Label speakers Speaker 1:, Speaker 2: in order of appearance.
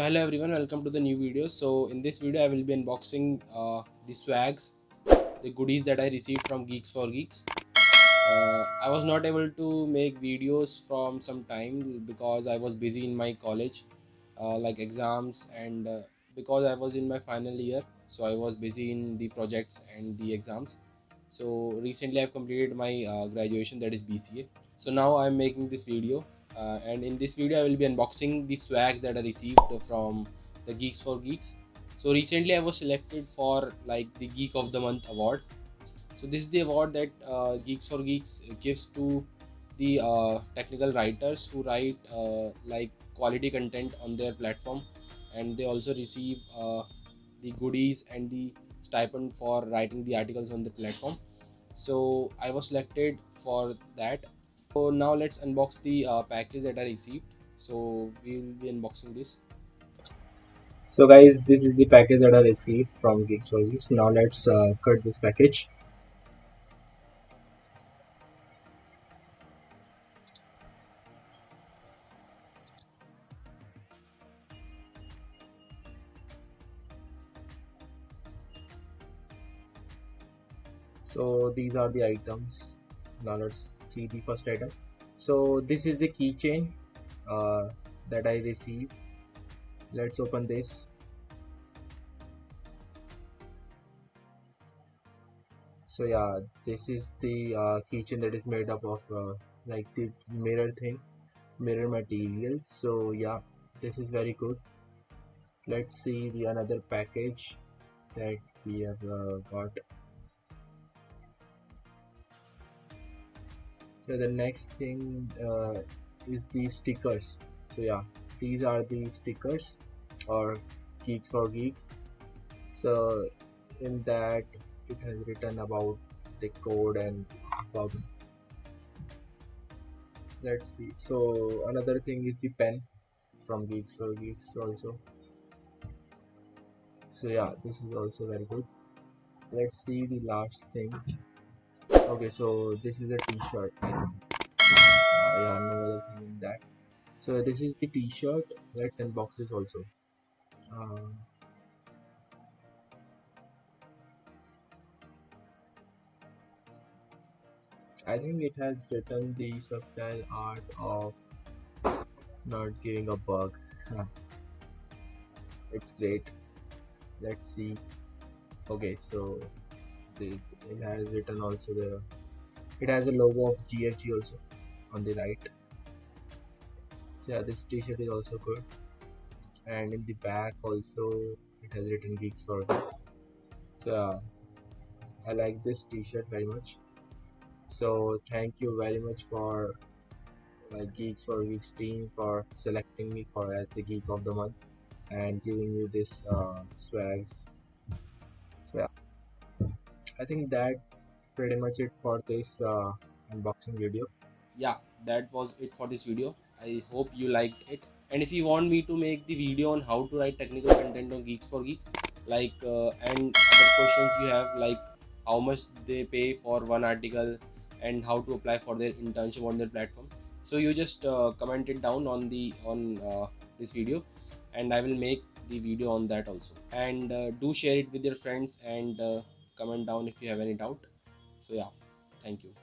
Speaker 1: Hello everyone, welcome to the new video. So in this video I will be unboxing the swags, the goodies that I received from Geeks for Geeks. I was not able to make videos from some time because I was busy in my college, like exams, and because I was in my final year, so I was busy in the projects and the exams. So recently I've completed my graduation, that is BCA. So now I'm making this video, and in this video I will be unboxing the swag that I received from the Geeks for Geeks. So recently I was selected for like the Geek of the Month award. So this is the award that Geeks for Geeks gives to the technical writers who write like quality content on their platform, and they also receive the goodies and the stipend for writing the articles on the platform. So I was selected for that. So now let's unbox the package that I received. So we will be unboxing this.
Speaker 2: So guys, this is the package that I received from GeeksforGeeks. Now let's cut this package. So these are the items. Now let's see the first item. So this is the keychain that I received. Let's open this. So yeah, this is the keychain that is made up of like the mirror material. So yeah, this is very good. Let's see the another package that we have got. So the next thing is the stickers. So yeah, these are the stickers or Geeks for Geeks. So in that it has written about the code and bugs. Let's see. So another thing is the pen from Geeks for Geeks also. So yeah, this is also very good. Let's see the last thing. Okay, so this is a t-shirt. Yeah, no other thing in that. So this is the t-shirt. Let's unbox this also. Um, I think it has written the subtle art of not giving a bug. It's great. Let's see. Okay, so it has written also the. It has a logo of GFG also on the right. So yeah, this t-shirt is also good. And in the back also it has written Geeks for Geeks. So yeah, I like this t-shirt very much. So thank you very much for Geeks for Geeks team for selecting me for as the Geek of the Month and giving you this swags. So yeah, I think that pretty much it for this unboxing video.
Speaker 1: Yeah, that was it for this video. I hope you liked it. And if you want me to make the video on how to write technical content on Geeks for Geeks, like and other questions you have, like how much they pay for one article and how to apply for their internship on their platform, so you just comment it down on the on this video, and I will make the video on that also. And do share it with your friends, and comment down if you have any doubt. So yeah, thank you.